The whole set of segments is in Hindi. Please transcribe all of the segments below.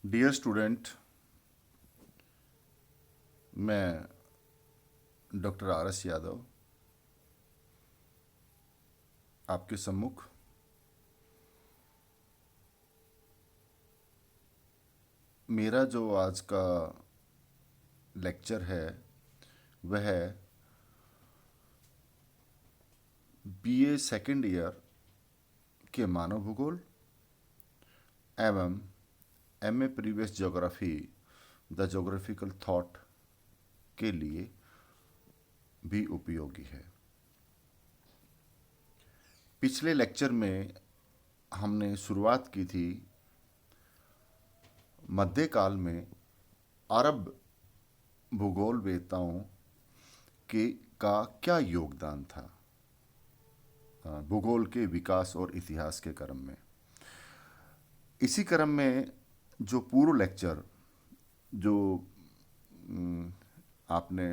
डियर स्टूडेंट, मैं डॉक्टर आर एस यादव आपके सम्मुख मेरा जो आज का लेक्चर है वह है बीए सेकेंड ईयर के मानव भूगोल एवं MA previous geography the geographical thought के लिए भी उपयोगी है। पिछले लेक्चर में हमने शुरुआत की थी मध्यकाल में अरब भूगोलवेत्ताओं के का क्या योगदान था भूगोल के विकास और इतिहास के क्रम में। इसी क्रम में जो पूर्व लेक्चर जो आपने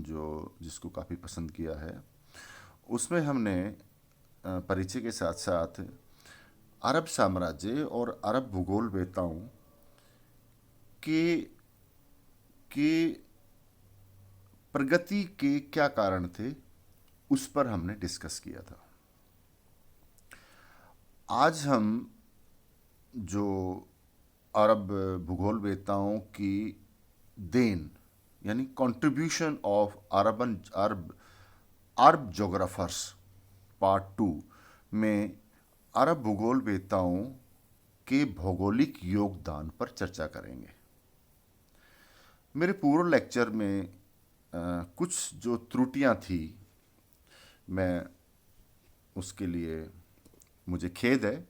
जो जिसको काफ़ी पसंद किया है उसमें हमने परिचय के साथ साथ अरब साम्राज्य और अरब भूगोलवेत्ताओं के के प्रगति के क्या कारण थे उस पर हमने डिस्कस किया था। आज हम जो अरब भूगोलवेत्ताओं की देन यानी contribution of Arab Arab geographers part 2 में अरब भूगोलवेत्ताओं के भौगोलिक योगदान पर चर्चा करेंगे। मेरे पूर्व लेक्चर में कुछ जो त्रुटियां थी, मैं उसके लिए मुझे खेद है।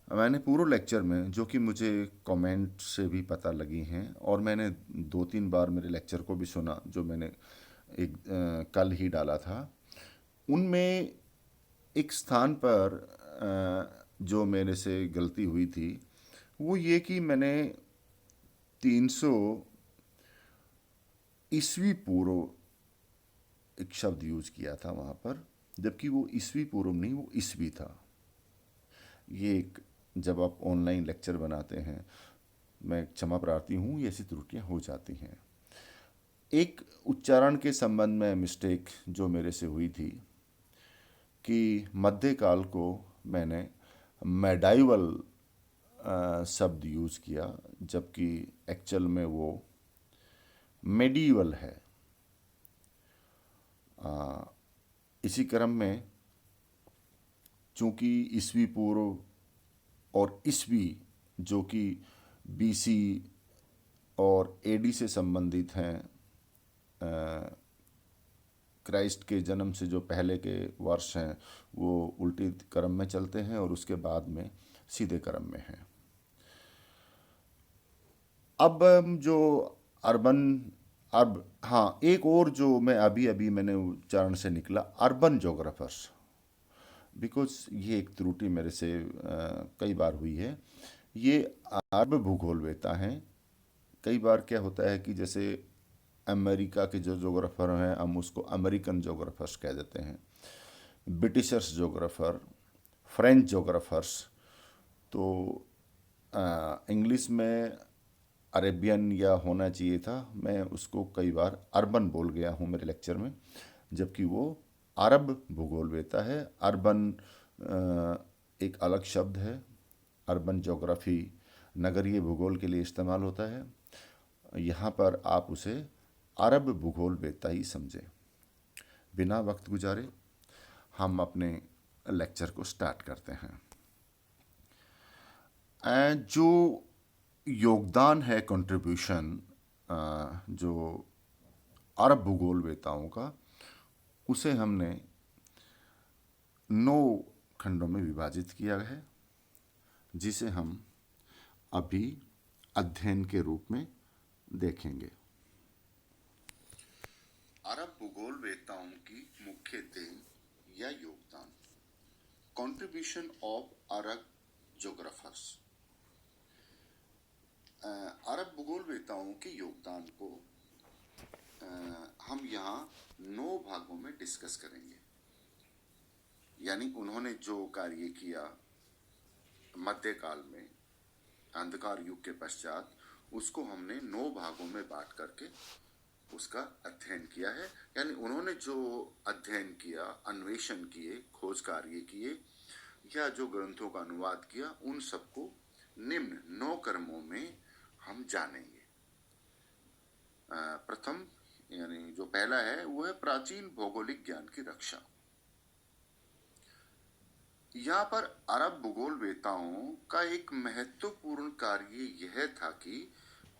मैंने पूर्व लेक्चर में जो कि मुझे कमेंट से भी पता लगी हैं और मैंने 2-3 बार मेरे लेक्चर को भी सुना जो मैंने एक कल ही डाला था, उनमें एक स्थान पर जो मेरे से गलती हुई थी वो ये कि मैंने 300 ईस्वी पूर्व एक शब्द यूज किया था वहाँ पर, जबकि वो ईस्वी पूर्व नहीं, वो ईस्वी था। ये एक जब आप ऑनलाइन लेक्चर बनाते हैं, मैं क्षमा प्रार्थी हूँ, ये ऐसी त्रुटियाँ हो जाती हैं। एक उच्चारण के संबंध में मिस्टेक जो मेरे से हुई थी कि मध्यकाल को मैंने मेडाइवल शब्द यूज़ किया, जबकि एक्चुअल में वो मेडीवल है। इसी क्रम में चूंकि ईस्वी पूर्व और ईस्वी जो कि बीसी और एडी से संबंधित हैं, क्राइस्ट के जन्म से जो पहले के वर्ष हैं वो उल्टी क्रम में चलते हैं और उसके बाद में सीधे क्रम में हैं। अब जो अर्बन अर्ब हाँ, एक और जो मैं अभी अभी मैंने उच्चारण से निकला, अर्बन जोग्राफर्स, बिकॉज ये एक त्रुटि मेरे से कई बार हुई है। ये अरब भूगोलवेत्ता हैं। कई बार क्या होता है कि जैसे अमेरिका के जो जोग्राफर हैं हम उसको अमेरिकन जोग्राफर्स कह देते हैं, ब्रिटिशर्स जोग्राफर, फ्रेंच जोग्राफर्स। तो इंग्लिश में अरेबियन या होना चाहिए था, मैं उसको कई बार अर्बन बोल गया हूँ मेरे लेक्चर में, जबकि वो अरब भूगोलवेत्ता है। अर्बन एक अलग शब्द है। अर्बन ज्योग्राफी नगरीय भूगोल के लिए इस्तेमाल होता है। यहाँ पर आप उसे अरब भूगोलवेत्ता ही समझें। बिना वक्त गुजारे हम अपने लेक्चर को स्टार्ट करते हैं। जो योगदान है, कंट्रीब्यूशन जो अरब भूगोलवेत्ताओं का, उसे हमने 9 खंडों में विभाजित किया है, जिसे हम अभी अध्ययन के रूप में देखेंगे। अरब भूगोलवेत्ताओं की मुख्य देन या योगदान, कंट्रीब्यूशन ऑफ अरब जोग्राफर्स। अरब भूगोलवेत्ताओं के योगदान को हम यहाँ 9 भागों में डिस्कस करेंगे। यानी उन्होंने जो कार्य किया मध्यकाल में अंधकार युग के पश्चात, उसको हमने 9 भागों में बांट करके उसका अध्ययन किया है। यानी उन्होंने जो अध्ययन किया, अन्वेषण किए, खोज कार्य किए या जो ग्रंथों का अनुवाद किया, उन सबको निम्न 9 कर्मों में हम जानेंगे। प्रथम यानी जो पहला है वो है प्राचीन भौगोलिक ज्ञान की रक्षा। यहाँ पर अरब भूगोलवेताओं का एक महत्वपूर्ण कार्य यह था कि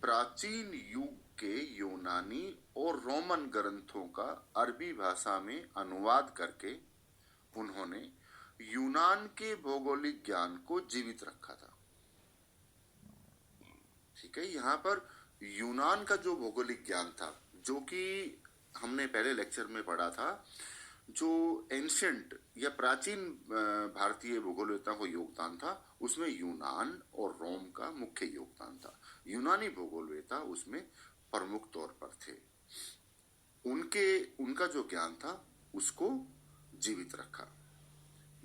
प्राचीन युग के यूनानी और रोमन ग्रंथों का अरबी भाषा में अनुवाद करके उन्होंने यूनान के भौगोलिक ज्ञान को जीवित रखा था। ठीक है, यहाँ पर यूनान का जो भौगोलिक ज्ञान था, जो कि हमने पहले लेक्चर में पढ़ा था, जो एंशियंट या प्राचीन भारतीय भूगोलवेत्ताओं को योगदान था, उसमें यूनान और रोम का मुख्य योगदान था। यूनानी भूगोलवेत्ता उसमें प्रमुख तौर पर थे। उनका जो ज्ञान था उसको जीवित रखा,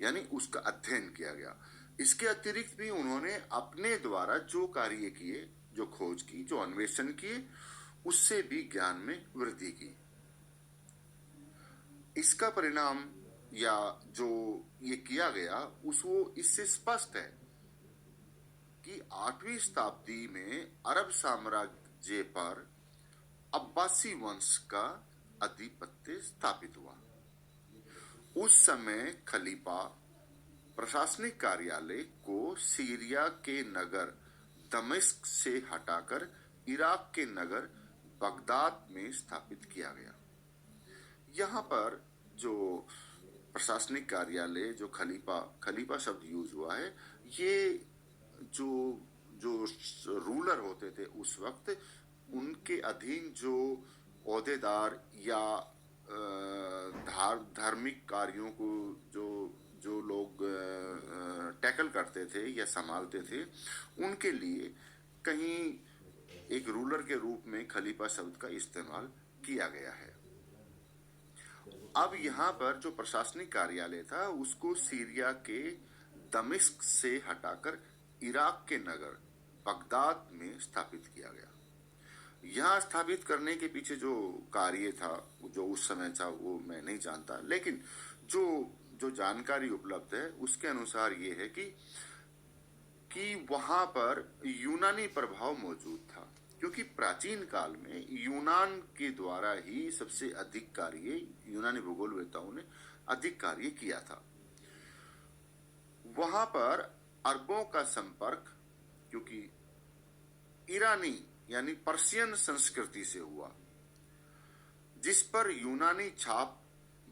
यानी उसका अध्ययन किया गया। इसके अतिरिक्त भी उन्होंने अपने द्वारा जो कार्य किए, जो खोज की, जो अन्वेषण किए, उससे भी ज्ञान में वृद्धि की। इसका परिणाम या जो ये किया गया वो इससे स्पष्ट है कि 8वीं शताब्दी में अरब साम्राज्य पर अब्बासी वंश का आधिपत्य स्थापित हुआ। उस समय खलीफा प्रशासनिक कार्यालय को सीरिया के नगर दमिश्क से हटाकर इराक के नगर बगदाद में स्थापित किया गया। यहाँ पर जो प्रशासनिक कार्यालय, जो खलीफा शब्द यूज हुआ है, ये जो रूलर होते थे उस वक्त, उनके अधीन जो ओहदेदार या धार्मिक कार्यों को जो लोग टैकल करते थे या संभालते थे, उनके लिए कहीं एक रूलर के रूप में खलीफा शब्द का इस्तेमाल किया गया है। अब यहाँ पर जो प्रशासनिक कार्यालय था उसको सीरिया के दमिश्क से हटाकर इराक के नगर बगदाद में स्थापित किया गया। यहाँ स्थापित करने के पीछे जो कार्य था, जो उस समय था, वो मैं नहीं जानता, लेकिन जो जानकारी उपलब्ध है उसके अनुसार ये है कि वहां पर यूनानी प्रभाव मौजूद था, क्योंकि प्राचीन काल में यूनान के द्वारा ही सबसे अधिक कार्य, यूनानी भूगोलवेत्ताओं ने अधिक कार्य किया था। वहां पर अरबों का संपर्क क्योंकि ईरानी यानी पर्शियन संस्कृति से हुआ, जिस पर यूनानी छाप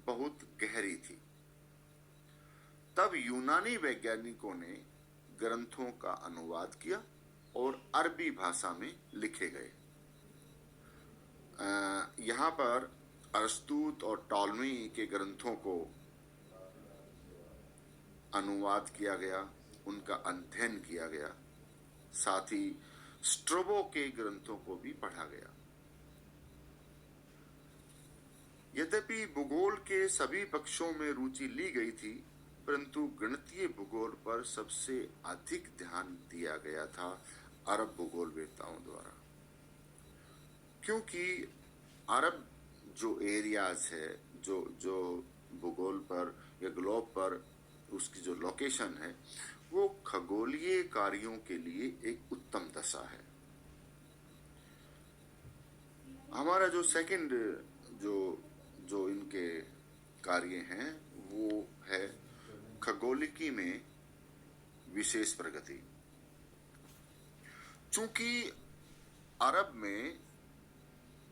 बहुत गहरी थी। तब यूनानी वैज्ञानिकों ने ग्रंथों का अनुवाद किया और अरबी भाषा में लिखे गए। यहाँ पर अरस्तूत और टॉलमी के ग्रंथों को अनुवाद किया गया, उनका अध्ययन किया गया, साथ ही स्ट्रोबो के ग्रंथों को भी पढ़ा गया। यद्यपि भूगोल के सभी पक्षों में रुचि ली गई थी, परंतु गणितीय भूगोल पर सबसे अधिक ध्यान दिया गया था अरब भूगोलवेत्ताओं द्वारा, क्योंकि अरब जो एरियाज है, जो भूगोल पर या ग्लोब पर उसकी जो लोकेशन है, वो खगोलीय कार्यों के लिए एक उत्तम दशा है। हमारा जो सेकंड जो इनके कार्य हैं वो है खगोलिकी में विशेष प्रगति। चूंकि अरब में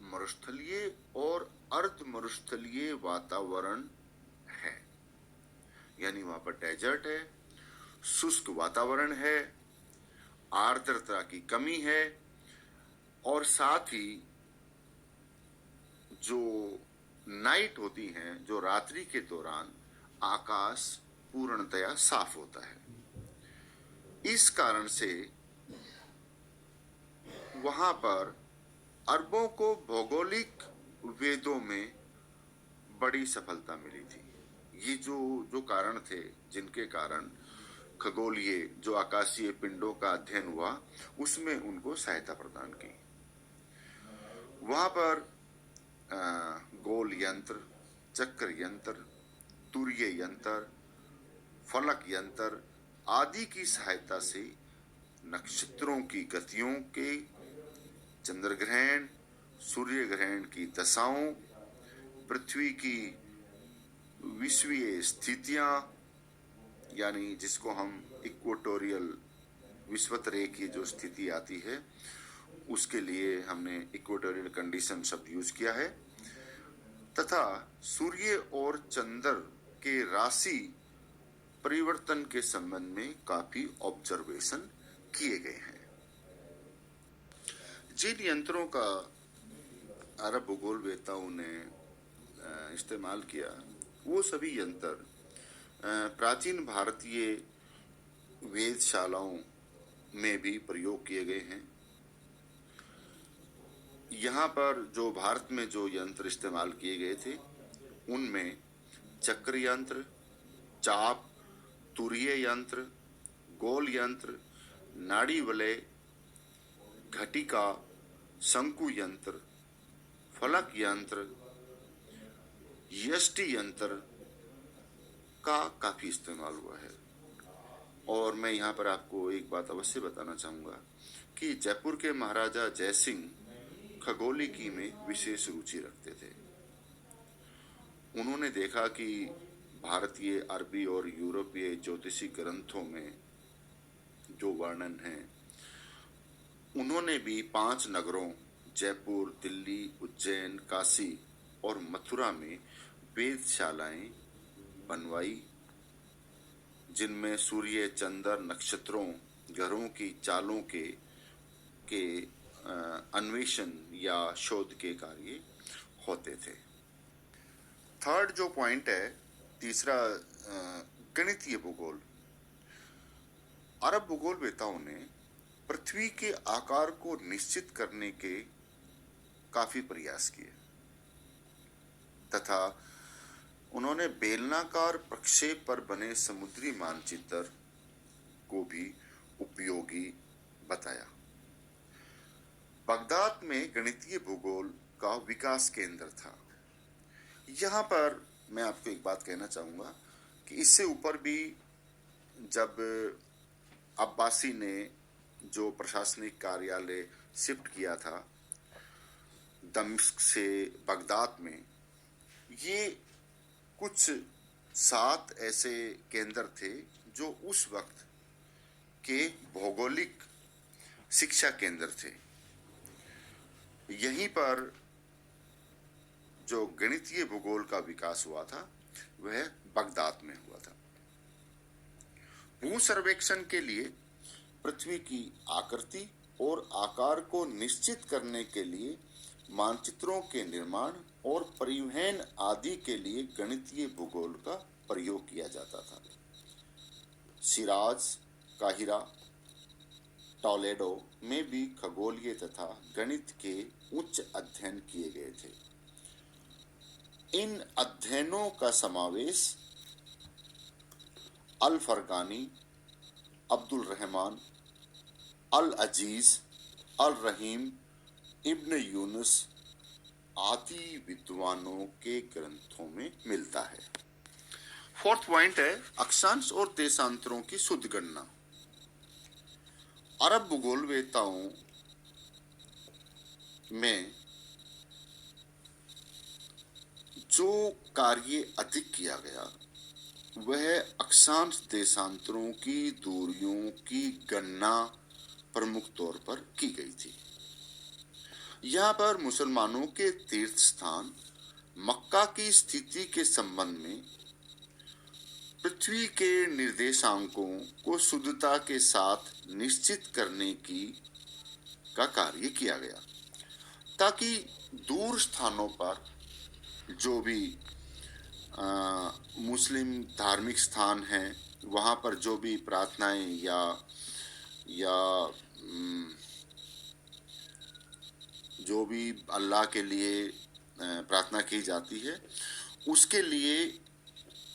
मरुस्थलीय और अर्ध मरुस्थलीय वातावरण है, यानी वहां पर डेजर्ट है, शुष्क वातावरण है, आर्द्रता की कमी है, और साथ ही जो नाइट होती हैं, जो रात्रि के दौरान आकाश पूर्णतया साफ होता है। इस कारण से वहां पर अरबों को भौगोलिक वेदों में बड़ी सफलता मिली थी। ये जो कारण थे जिनके कारण खगोलीय जो आकाशीय पिंडों का अध्ययन हुआ उसमें उनको सहायता प्रदान की। वहां पर गोल यंत्र, चक्र यंत्र, तुरीय यंत्र, फलक यंत्र आदि की सहायता से नक्षत्रों की गतियों के, चंद्र ग्रहण, सूर्य ग्रहण की दशाओं, पृथ्वी की विश्वीय स्थितियां यानी जिसको हम इक्वेटोरियल विषुवत-रेखीय जो स्थिति आती है उसके लिए हमने इक्वेटोरियल कंडीशन शब्द यूज किया है, तथा सूर्य और चंद्र के राशि परिवर्तन के संबंध में काफी ऑब्जर्वेशन किए गए हैं। जिन यंत्रों का अरब भूगोलवेत्ताओं ने इस्तेमाल किया वो सभी यंत्र प्राचीन भारतीय वेधशालाओं में भी प्रयोग किए गए हैं। यहाँ पर जो भारत में जो यंत्र इस्तेमाल किए गए थे उनमें चक्र यंत्र, चाप, तुरीय यंत्र, गोल यंत्र, नाड़ी वलय, घटिका, शंकु यंत्र, फलक यंत्र, यष्टि यंत्र का काफी इस्तेमाल हुआ है। और मैं यहाँ पर आपको एक बात अवश्य बताना चाहूँगा कि जयपुर के महाराजा जयसिंह खगोलिकी में विशेष रुचि रखते थे। उन्होंने देखा कि भारतीय, अरबी और यूरोपीय ज्योतिषी ग्रंथों में जो वर्णन है उन्होंने भी 5 नगरों जयपुर, दिल्ली, उज्जैन, काशी और मथुरा में वेधशालाएं बनवाई जिनमें सूर्य, चंद्र, नक्षत्रों, ग्रहों की चालों के अन्वेषण या शोध के कार्य होते थे। थर्ड जो पॉइंट है, तीसरा, गणितीय भूगोल। अरब भूगोलवेत्ताओं ने पृथ्वी के आकार को निश्चित करने के काफी प्रयास किए तथा उन्होंने बेलनाकार प्रक्षेप पर बने समुद्री मानचित्र को भी उपयोगी बताया। बगदाद में गणितीय भूगोल का विकास केंद्र था। यहाँ पर मैं आपको एक बात कहना चाहूँगा कि इससे ऊपर भी जब अब्बासी ने जो प्रशासनिक कार्यालय शिफ्ट किया था दमिश्क से बगदाद में, ये कुछ 7 ऐसे केंद्र थे जो उस वक्त के भौगोलिक शिक्षा केंद्र थे। यहीं पर जो गणितीय भूगोल का विकास हुआ था वह बगदाद में हुआ था। भू सर्वेक्षण के लिए पृथ्वी की आकृति और आकार को निश्चित करने के लिए मानचित्रों के निर्माण और परिवहन आदि के लिए गणितीय भूगोल का प्रयोग किया जाता था। शिराज, काहिरा, टोलेडो में भी खगोलीय तथा गणित के उच्च अध्ययन किए गए थे। इन अध्ययनों का समावेश अल फरगानी, अब्दुल रहमान, अल अजीज, अल रहीम, इब्न यूनुस आदि विद्वानों के ग्रंथों में मिलता है। फोर्थ पॉइंट है अक्षांश और देशांतरों की शुद्ध गणना। अरब भूगोलवेत्ताओं में जो कार्य अधिक किया गया वह अक्षांश देशांतरों की दूरियों की गणना प्रमुख तौर पर की गई थी। यहाँ पर मुसलमानों के तीर्थ स्थान मक्का की स्थिति के संबंध में पृथ्वी के निर्देशांकों को शुद्धता के साथ निश्चित करने का कार्य किया गया ताकि दूर स्थानों पर जो भी मुस्लिम धार्मिक स्थान हैं वहाँ पर जो भी प्रार्थनाएं या जो भी अल्लाह के लिए प्रार्थना की जाती है उसके लिए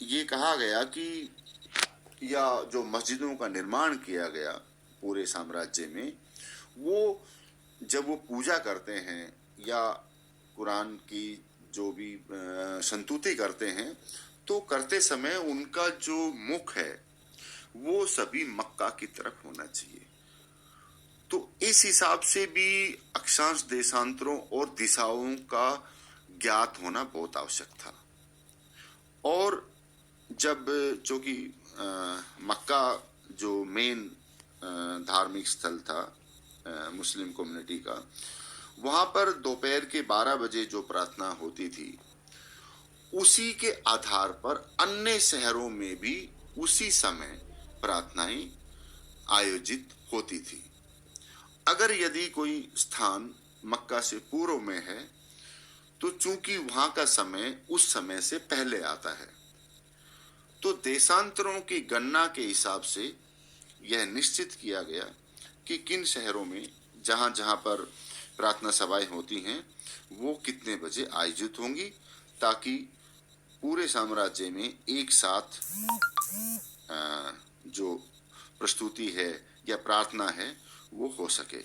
ये कहा गया कि या जो मस्जिदों का निर्माण किया गया पूरे साम्राज्य में, वो जब वो पूजा करते हैं या कुरान की जो भी संतुति करते हैं, तो करते समय उनका जो मुख है वो सभी मक्का की तरफ होना चाहिए। तो इस हिसाब से भी अक्षांश देशांतरों और दिशाओं का ज्ञात होना बहुत आवश्यक था। और जब चूंकि मक्का जो मेन धार्मिक स्थल था मुस्लिम कम्युनिटी का, वहां पर दोपहर के 12 बजे जो प्रार्थना होती थी, उसी के आधार पर अन्य शहरों में भी उसी समय प्रार्थनाएं आयोजित होती थी। अगर यदि कोई स्थान मक्का से पूर्व में है, तो चूंकि वहां का समय उस समय से पहले आता है, तो देशांतरों की गणना के हिसाब से यह निश्चित किया गया कि किन शहरों में जहां जहां पर प्रार्थना सभाएं होती हैं वो कितने बजे आयोजित होंगी, ताकि पूरे साम्राज्य में एक साथ जो प्रस्तुति है या प्रार्थना है वो हो सके।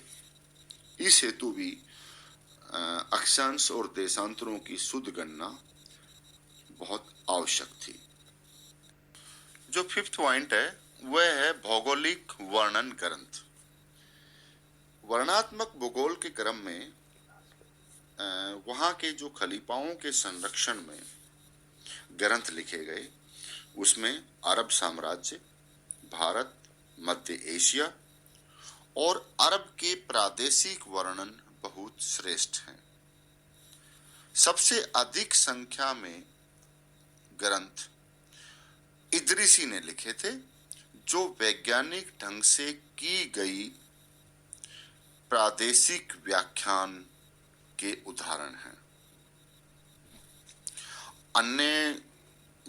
इस हेतु भी अक्षांश और देशांतरों की शुद्ध गणना बहुत आवश्यक थी। जो फिफ्थ पॉइंट है वह है भौगोलिक वर्णन ग्रंथ। वर्णात्मक भूगोल के क्रम में वहां के जो खलीफाओं के संरक्षण में ग्रंथ लिखे गए, उसमें अरब साम्राज्य, भारत, मध्य एशिया और अरब के प्रादेशिक वर्णन बहुत श्रेष्ठ हैं। सबसे अधिक संख्या में ग्रंथ इदरीसी ने लिखे थे, जो वैज्ञानिक ढंग से की गई प्रादेशिक व्याख्यान के उदाहरण हैं। अन्य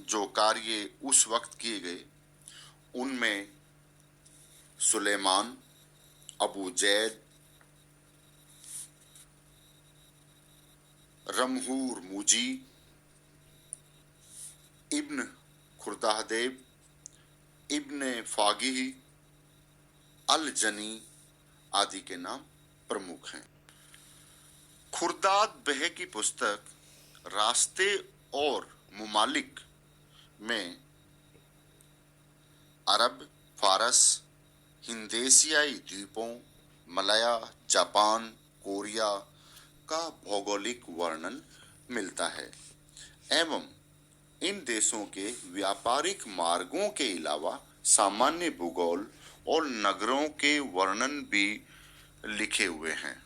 जो कार्य उस वक्त किए गए, उनमें सुलेमान, अबू जैद, रमहूर मुजी, इब्न खुर्दाहदेब, इब्न फागिही, अल जनी आदि के नाम प्रमुख हैं। खुर्दाद बहे की पुस्तक रास्ते और मुमालिक में अरब, फारस, हिंदेशियाई द्वीपों, मलया, जापान, कोरिया का भौगोलिक वर्णन मिलता है एवं इन देशों के व्यापारिक मार्गों के अलावा सामान्य भूगोल और नगरों के वर्णन भी लिखे हुए हैं।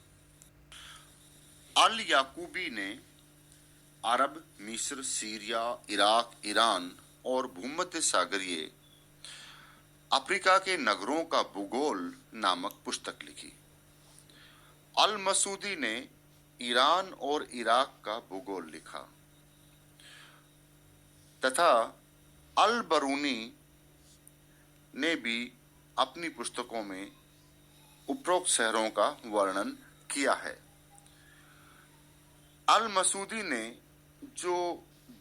अल याकूबी ने अरब, मिस्र, सीरिया, इराक, ईरान और भूमध्य सागरीय अफ्रीका के नगरों का भूगोल नामक पुस्तक लिखी। अल मसूदी ने ईरान और इराक का भूगोल लिखा तथा अल बरूनी ने भी अपनी पुस्तकों में उपरोक्त शहरों का वर्णन किया है। अल मसूदी ने जो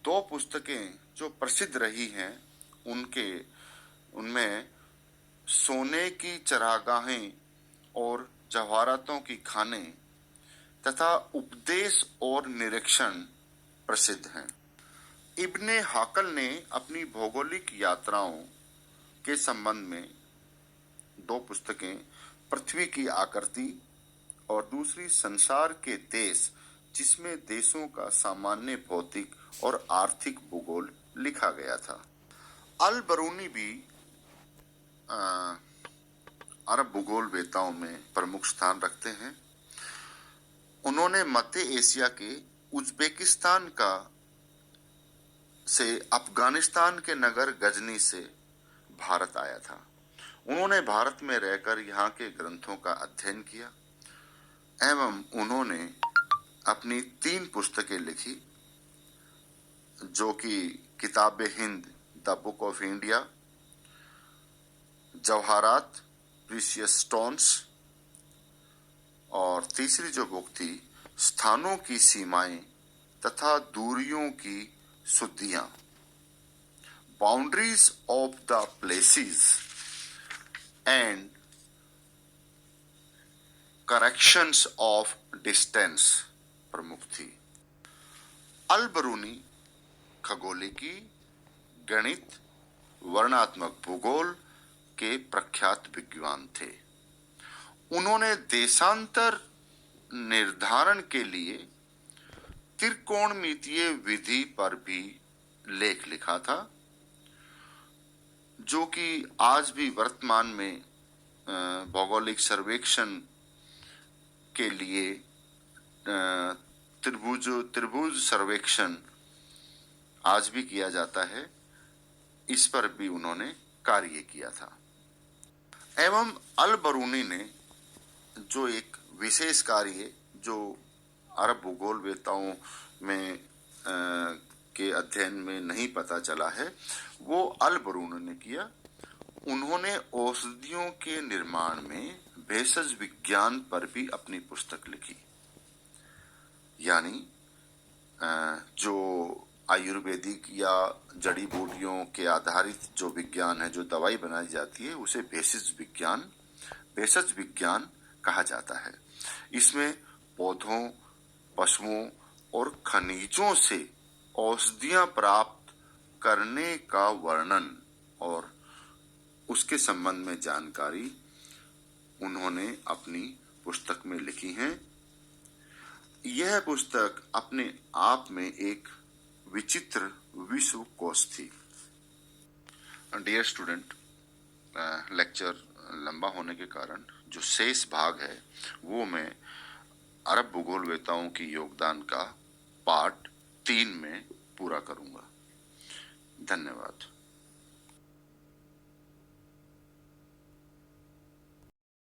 दो पुस्तकें जो प्रसिद्ध रही हैं, उनमें सोने की चरागाहें और जवाहरातों की खानें तथा उपदेश और निरीक्षण प्रसिद्ध हैं। इब्ने हाकल ने अपनी भौगोलिक यात्राओं के संबंध में दो पुस्तकें, पृथ्वी की आकृति और दूसरी संसार के देश, जिसमें देशों का सामान्य भौतिक और आर्थिक भूगोल लिखा गया था। अल बरूनी भी अरब भूगोल वेताओं में प्रमुख स्थान रखते हैं। उन्होंने मध्य एशिया के उज्बेकिस्तान का से अफगानिस्तान के नगर गजनी से भारत आया था। उन्होंने भारत में रहकर यहाँ के ग्रंथों का अध्ययन किया एवं उन्होंने अपनी 3 पुस्तकें लिखी, जो कि किताब Hind, the book of India, जवाहरात, प्रीशियस स्टोन्स, और तीसरी जो बुक थी, स्थानों की सीमाएं तथा दूरियों की शुद्धियां। Boundaries of the places and corrections of distance प्रमुख थी। अल बरूनी खगोलिकी, गणित, वर्णात्मक भूगोल के प्रख्यात विद्वान थे। उन्होंने देशांतर निर्धारण के लिए त्रिकोणमितीय विधि पर भी लेख लिखा था, जो कि आज भी वर्तमान में भौगोलिक सर्वेक्षण के लिए त्रिभुज सर्वेक्षण आज भी किया जाता है, इस पर भी उन्होंने कार्य किया था। एवं अल बरूनी ने जो एक विशेष कार्य जो अरब भूगोलवेताओं में के अध्ययन में नहीं पता चला है, वो अल बरूनी ने किया। उन्होंने औषधियों के निर्माण में भेषज विज्ञान पर भी अपनी पुस्तक लिखी। यानी जो आयुर्वेदिक या जड़ी बूटियों के आधारित जो विज्ञान है, जो दवाई बनाई जाती है, उसे भेषज विज्ञान कहा जाता है। इसमें पौधों, पशुओं और खनिजों से औषधियां प्राप्त करने का वर्णन और उसके संबंध में जानकारी उन्होंने अपनी पुस्तक में लिखी है। यह पुस्तक अपने आप में एक विचित्र विश्व कोश थी। डियर स्टूडेंट, लेक्चर लंबा होने के कारण जो शेष भाग है वो मैं अरब भूगोलवेताओं की योगदान का पार्ट 3 में पूरा करूंगा। धन्यवाद।